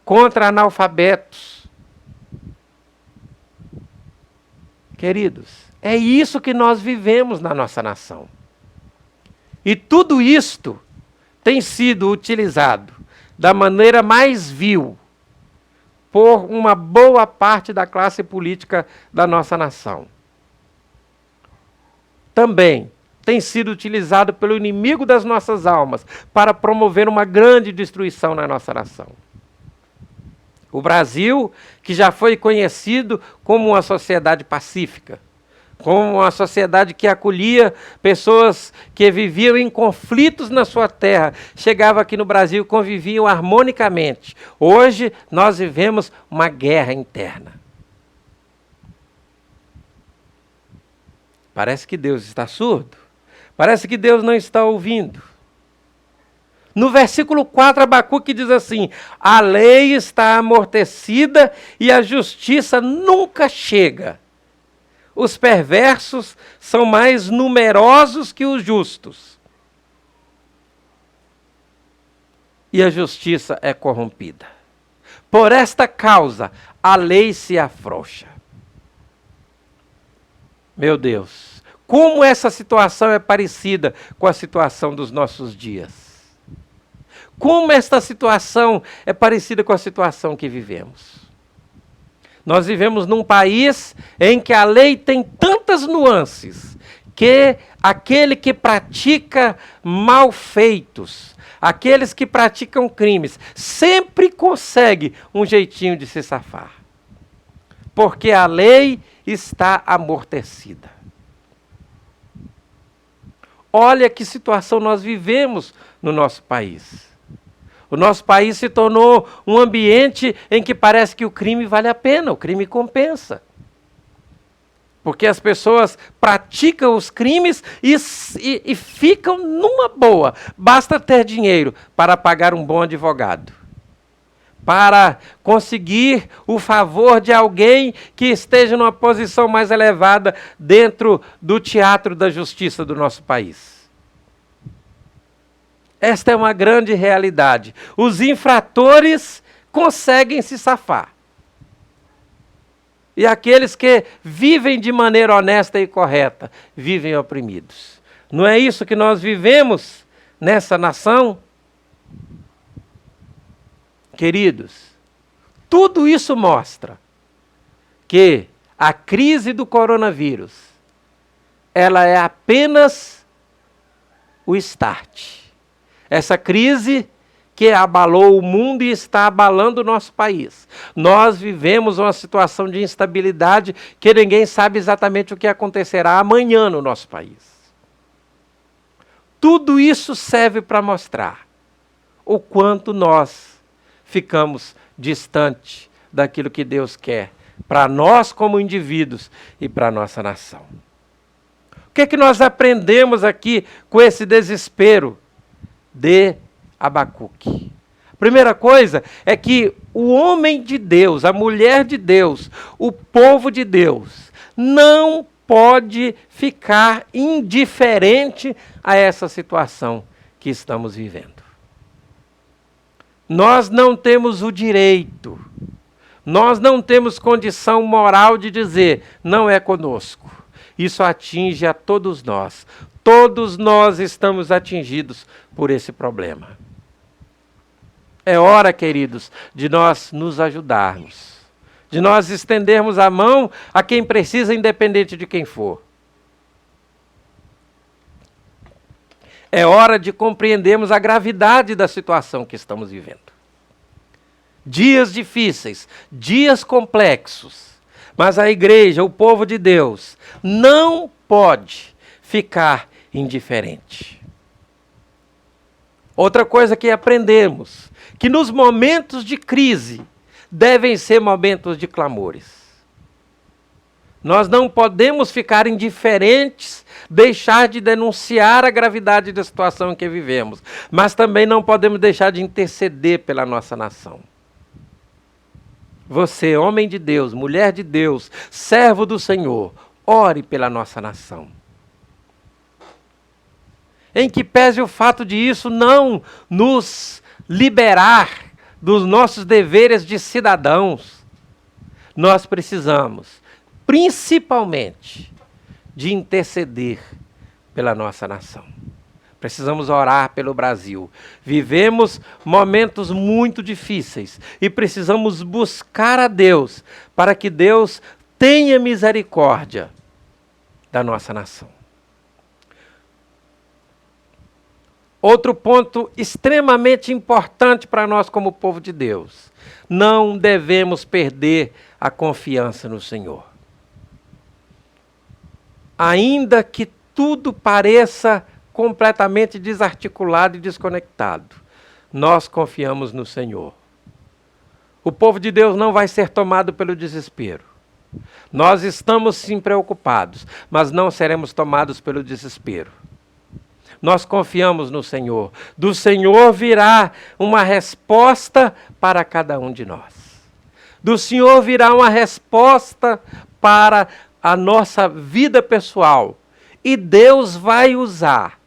contra analfabetos. Queridos, é isso que nós vivemos na nossa nação. E tudo isto tem sido utilizado da maneira mais vil por uma boa parte da classe política da nossa nação. Também tem sido utilizado pelo inimigo das nossas almas para promover uma grande destruição na nossa nação. O Brasil, que já foi conhecido como uma sociedade pacífica, como uma sociedade que acolhia pessoas que viviam em conflitos na sua terra, chegava aqui no Brasil e conviviam harmonicamente. Hoje nós vivemos uma guerra interna. Parece que Deus está surdo. Parece que Deus não está ouvindo. No versículo 4, Abacuque diz assim: a lei está amortecida e a justiça nunca chega. Os perversos são mais numerosos que os justos. E a justiça é corrompida. Por esta causa, a lei se afrouxa. Meu Deus, como essa situação é parecida com a situação dos nossos dias. Como esta situação é parecida com a situação que vivemos. Nós vivemos num país em que a lei tem tantas nuances que aquele que pratica malfeitos, aqueles que praticam crimes, sempre consegue um jeitinho de se safar. Porque a lei está amortecida. Olha que situação nós vivemos no nosso país. O nosso país se tornou um ambiente em que parece que o crime vale a pena, o crime compensa. Porque as pessoas praticam os crimes e ficam numa boa. Basta ter dinheiro para pagar um bom advogado. Para conseguir o favor de alguém que esteja numa posição mais elevada dentro do teatro da justiça do nosso país. Esta é uma grande realidade. Os infratores conseguem se safar. E aqueles que vivem de maneira honesta e correta, vivem oprimidos. Não é isso que nós vivemos nessa nação? Queridos, tudo isso mostra que a crise do coronavírus, ela é apenas o start. Essa crise que abalou o mundo e está abalando o nosso país. Nós vivemos uma situação de instabilidade que ninguém sabe exatamente o que acontecerá amanhã no nosso país. Tudo isso serve para mostrar o quanto nós ficamos distante daquilo que Deus quer para nós como indivíduos e para a nossa nação. O que é que nós aprendemos aqui com esse desespero de Abacuque? A primeira coisa é que o homem de Deus, a mulher de Deus, o povo de Deus, não pode ficar indiferente a essa situação que estamos vivendo. Nós não temos o direito, nós não temos condição moral de dizer, não é conosco. Isso atinge a todos nós. Todos nós estamos atingidos por esse problema. É hora, queridos, de nós nos ajudarmos, de nós estendermos a mão a quem precisa, independente de quem for. É hora de compreendermos a gravidade da situação que estamos vivendo. Dias difíceis, dias complexos, mas a igreja, o povo de Deus, não pode ficar indiferente. Outra coisa que aprendemos, que nos momentos de crise, devem ser momentos de clamores. Nós não podemos ficar indiferentes, deixar de denunciar a gravidade da situação em que vivemos, mas também não podemos deixar de interceder pela nossa nação. Você, homem de Deus, mulher de Deus, servo do Senhor, ore pela nossa nação. Em que pese o fato de isso não nos liberar dos nossos deveres de cidadãos, nós precisamos, principalmente, de interceder pela nossa nação. Precisamos orar pelo Brasil. Vivemos momentos muito difíceis e precisamos buscar a Deus para que Deus tenha misericórdia da nossa nação. Outro ponto extremamente importante para nós como povo de Deus. Não devemos perder a confiança no Senhor. Ainda que tudo pareça completamente desarticulado e desconectado, nós confiamos no Senhor. O povo de Deus não vai ser tomado pelo desespero. Nós estamos sim preocupados, mas não seremos tomados pelo desespero. Nós confiamos no Senhor. Do Senhor virá uma resposta para cada um de nós. Do Senhor virá uma resposta para a nossa vida pessoal. E Deus vai usar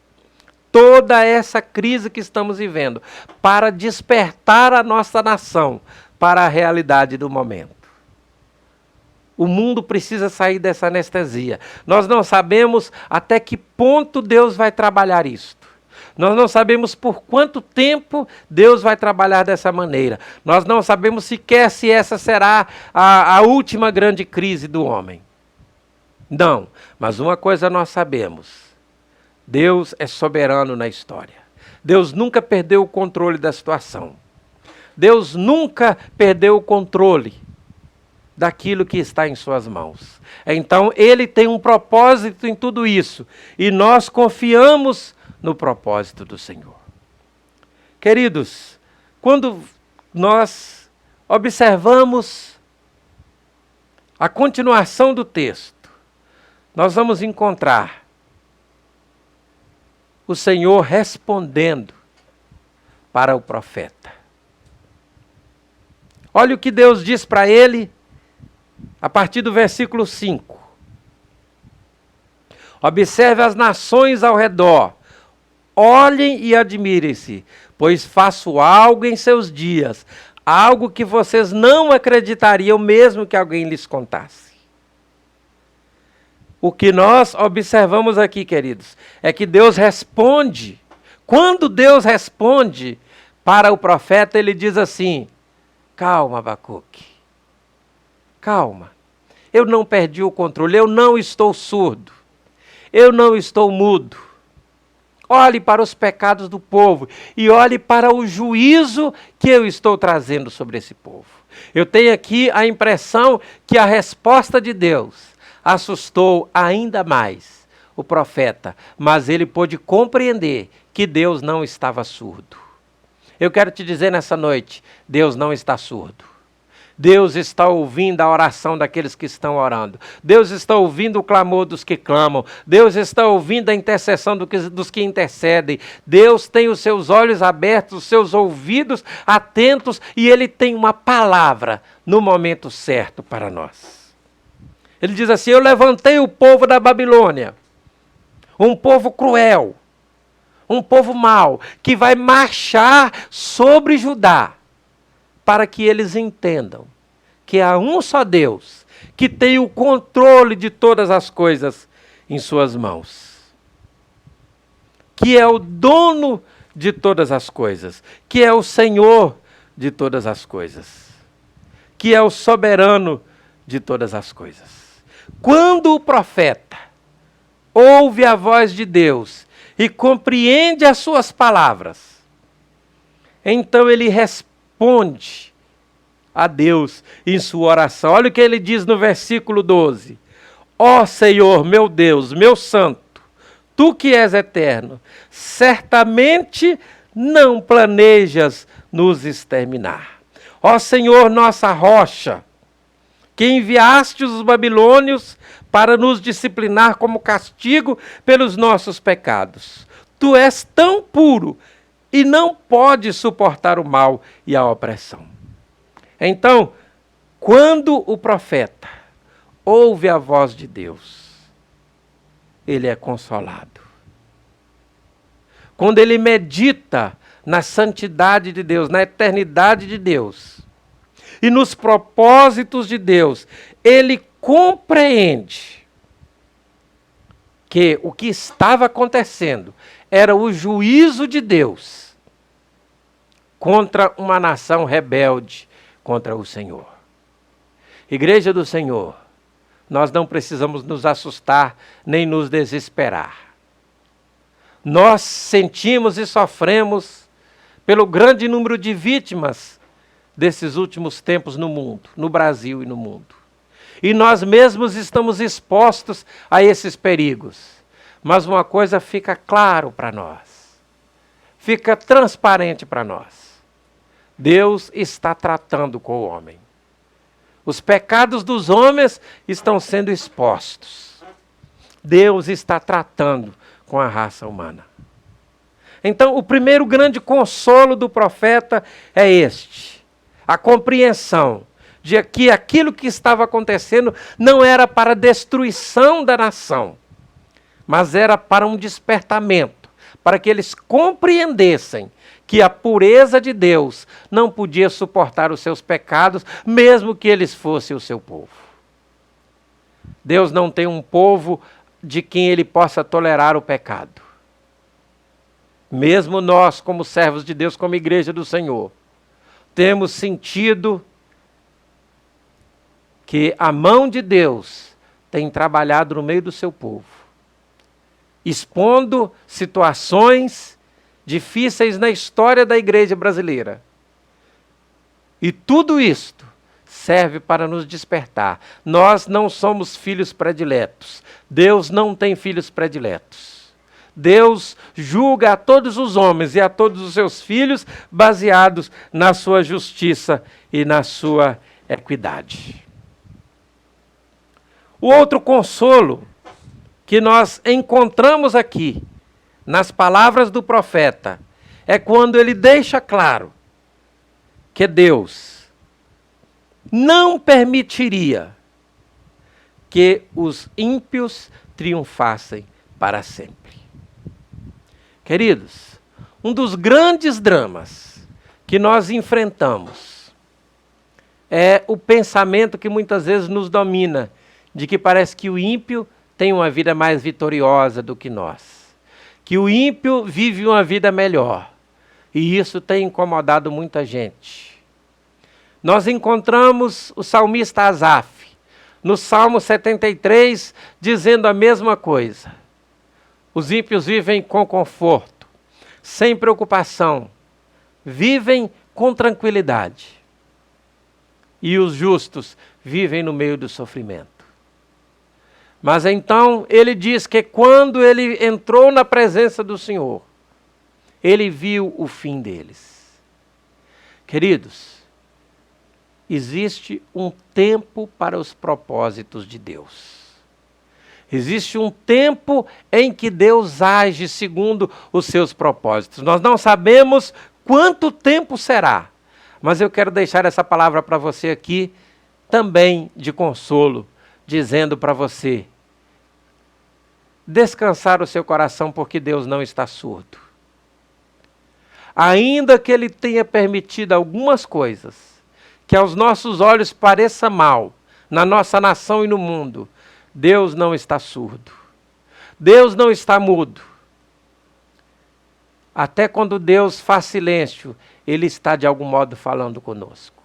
toda essa crise que estamos vivendo para despertar a nossa nação para a realidade do momento. O mundo precisa sair dessa anestesia. Nós não sabemos até que ponto Deus vai trabalhar isto. Nós não sabemos por quanto tempo Deus vai trabalhar dessa maneira. Nós não sabemos sequer se essa será a última grande crise do homem. Não, mas uma coisa nós sabemos. Deus é soberano na história. Deus nunca perdeu o controle da situação. Deus nunca perdeu o controle daquilo que está em suas mãos. Então, Ele tem um propósito em tudo isso. E nós confiamos no propósito do Senhor. Queridos, quando nós observamos a continuação do texto, nós vamos encontrar o Senhor respondendo para o profeta. Olha o que Deus diz para ele a partir do versículo 5. Observe as nações ao redor, olhem e admirem-se, pois faço algo em seus dias, algo que vocês não acreditariam mesmo que alguém lhes contasse. O que nós observamos aqui, queridos, é que Deus responde. Quando Deus responde para o profeta, ele diz assim: calma, Abacuque, calma, eu não perdi o controle, eu não estou surdo, eu não estou mudo. Olhe para os pecados do povo e olhe para o juízo que eu estou trazendo sobre esse povo. Eu tenho aqui a impressão que a resposta de Deus assustou ainda mais o profeta, mas ele pôde compreender que Deus não estava surdo. Eu quero te dizer nessa noite, Deus não está surdo. Deus está ouvindo a oração daqueles que estão orando. Deus está ouvindo o clamor dos que clamam. Deus está ouvindo a intercessão dos que intercedem. Deus tem os seus olhos abertos, os seus ouvidos atentos, e Ele tem uma palavra no momento certo para nós. Ele diz assim: eu levantei o povo da Babilônia, um povo cruel, um povo mau, que vai marchar sobre Judá, para que eles entendam que há um só Deus, que tem o controle de todas as coisas em suas mãos, que é o dono de todas as coisas, que é o Senhor de todas as coisas, que é o soberano de todas as coisas. Quando o profeta ouve a voz de Deus e compreende as suas palavras, então ele responde a Deus em sua oração. Olha o que ele diz no versículo 12. Ó Senhor, meu Deus, meu santo, tu que és eterno, certamente não planejas nos exterminar. Ó Senhor, nossa rocha, que enviaste os babilônios para nos disciplinar como castigo pelos nossos pecados. Tu és tão puro e não podes suportar o mal e a opressão. Então, quando o profeta ouve a voz de Deus, ele é consolado. Quando ele medita na santidade de Deus, na eternidade de Deus e nos propósitos de Deus, ele compreende que o que estava acontecendo era o juízo de Deus contra uma nação rebelde contra o Senhor. Igreja do Senhor, nós não precisamos nos assustar nem nos desesperar. Nós sentimos e sofremos pelo grande número de vítimas desses últimos tempos no mundo, no Brasil e no mundo. E nós mesmos estamos expostos a esses perigos. Mas uma coisa fica claro para nós, fica transparente para nós. Deus está tratando com o homem. Os pecados dos homens estão sendo expostos. Deus está tratando com a raça humana. Então, o primeiro grande consolo do profeta é este: a compreensão de que aquilo que estava acontecendo não era para a destruição da nação, mas era para um despertamento, para que eles compreendessem que a pureza de Deus não podia suportar os seus pecados, mesmo que eles fossem o seu povo. Deus não tem um povo de quem ele possa tolerar o pecado. Mesmo nós, como servos de Deus, como igreja do Senhor, temos sentido que a mão de Deus tem trabalhado no meio do seu povo, expondo situações difíceis na história da igreja brasileira. E tudo isto serve para nos despertar. Nós não somos filhos prediletos. Deus não tem filhos prediletos. Deus julga a todos os homens e a todos os seus filhos baseados na sua justiça e na sua equidade. O outro consolo que nós encontramos aqui nas palavras do profeta é quando ele deixa claro que Deus não permitiria que os ímpios triunfassem para sempre. Queridos, um dos grandes dramas que nós enfrentamos é o pensamento que muitas vezes nos domina, de que parece que o ímpio tem uma vida mais vitoriosa do que nós, que o ímpio vive uma vida melhor, e isso tem incomodado muita gente. Nós encontramos o salmista Asaf, no Salmo 73, dizendo a mesma coisa. Os ímpios vivem com conforto, sem preocupação, vivem com tranquilidade. E os justos vivem no meio do sofrimento. Mas então ele diz que quando ele entrou na presença do Senhor, ele viu o fim deles. Queridos, existe um tempo para os propósitos de Deus. Existe um tempo em que Deus age segundo os seus propósitos. Nós não sabemos quanto tempo será, mas eu quero deixar essa palavra para você aqui, também de consolo, dizendo para você, descansar o seu coração, porque Deus não está surdo. Ainda que Ele tenha permitido algumas coisas, que aos nossos olhos pareça mal, na nossa nação e no mundo, Deus não está surdo. Deus não está mudo. Até quando Deus faz silêncio, Ele está de algum modo falando conosco.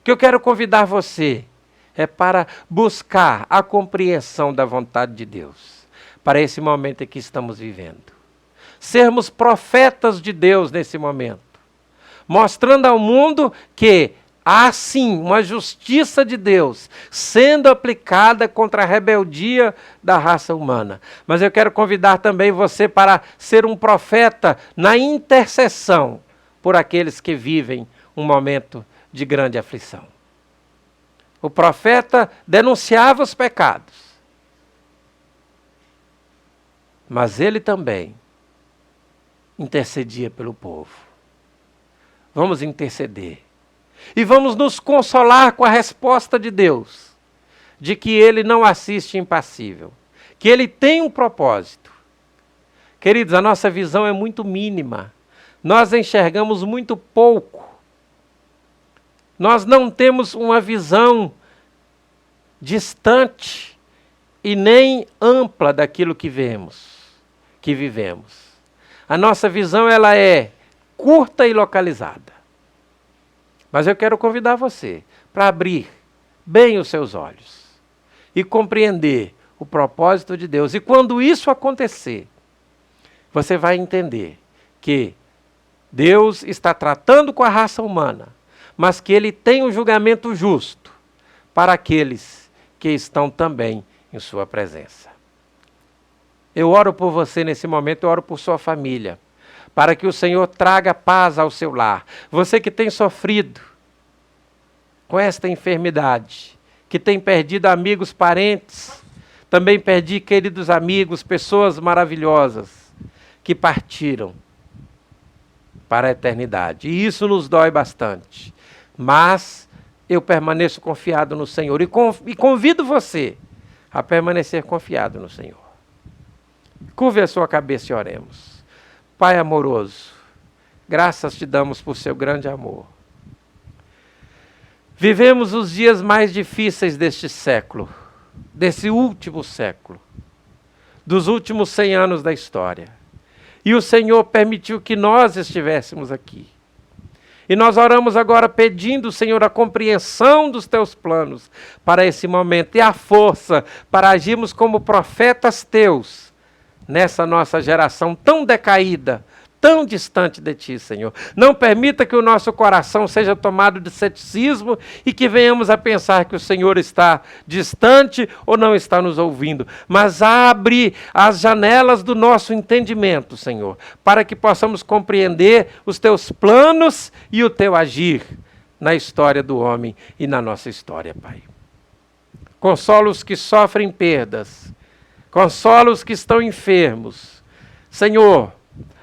O que eu quero convidar você é para buscar a compreensão da vontade de Deus, para esse momento em que estamos vivendo. Sermos profetas de Deus nesse momento, mostrando ao mundo que há sim uma justiça de Deus sendo aplicada contra a rebeldia da raça humana. Mas eu quero convidar também você para ser um profeta na intercessão por aqueles que vivem um momento de grande aflição. O profeta denunciava os pecados, mas ele também intercedia pelo povo. Vamos interceder. E vamos nos consolar com a resposta de Deus, de que Ele não assiste impassível, que Ele tem um propósito. Queridos, a nossa visão é muito mínima, nós enxergamos muito pouco, nós não temos uma visão distante e nem ampla daquilo que vemos, que vivemos. A nossa visão ela é curta e localizada. Mas eu quero convidar você para abrir bem os seus olhos e compreender o propósito de Deus. E quando isso acontecer, você vai entender que Deus está tratando com a raça humana, mas que Ele tem um julgamento justo para aqueles que estão também em sua presença. Eu oro por você nesse momento, eu oro por sua família, para que o Senhor traga paz ao seu lar. Você que tem sofrido com esta enfermidade, que tem perdido amigos, parentes, também perdi queridos amigos, pessoas maravilhosas que partiram para a eternidade. E isso nos dói bastante. Mas eu permaneço confiado no Senhor e convido você a permanecer confiado no Senhor. Curve a sua cabeça e oremos. Pai amoroso, graças te damos por seu grande amor. Vivemos os dias mais difíceis deste século, desse último século, dos últimos 100 anos da história. E o Senhor permitiu que nós estivéssemos aqui. E nós oramos agora pedindo, Senhor, a compreensão dos teus planos para esse momento e a força para agirmos como profetas teus, nessa nossa geração tão decaída, tão distante de Ti, Senhor. Não permita que o nosso coração seja tomado de ceticismo e que venhamos a pensar que o Senhor está distante ou não está nos ouvindo. Mas abre as janelas do nosso entendimento, Senhor, para que possamos compreender os Teus planos e o Teu agir na história do homem e na nossa história, Pai. Consola os que sofrem perdas. Consola os que estão enfermos. Senhor,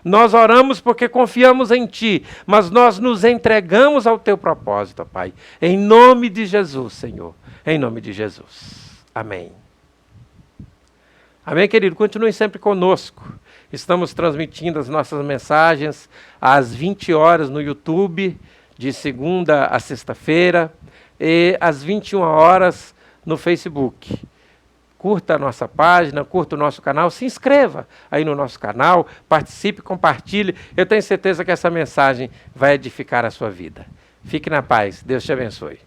nós oramos porque confiamos em Ti, mas nós nos entregamos ao Teu propósito, Pai. Em nome de Jesus, Senhor. Em nome de Jesus. Amém. Amém, querido? Continue sempre conosco. Estamos transmitindo as nossas mensagens às 20 horas no YouTube, de segunda a sexta-feira, e às 21 horas no Facebook. Curta a nossa página, curta o nosso canal, se inscreva aí no nosso canal, participe, compartilhe. Eu tenho certeza que essa mensagem vai edificar a sua vida. Fique na paz. Deus te abençoe.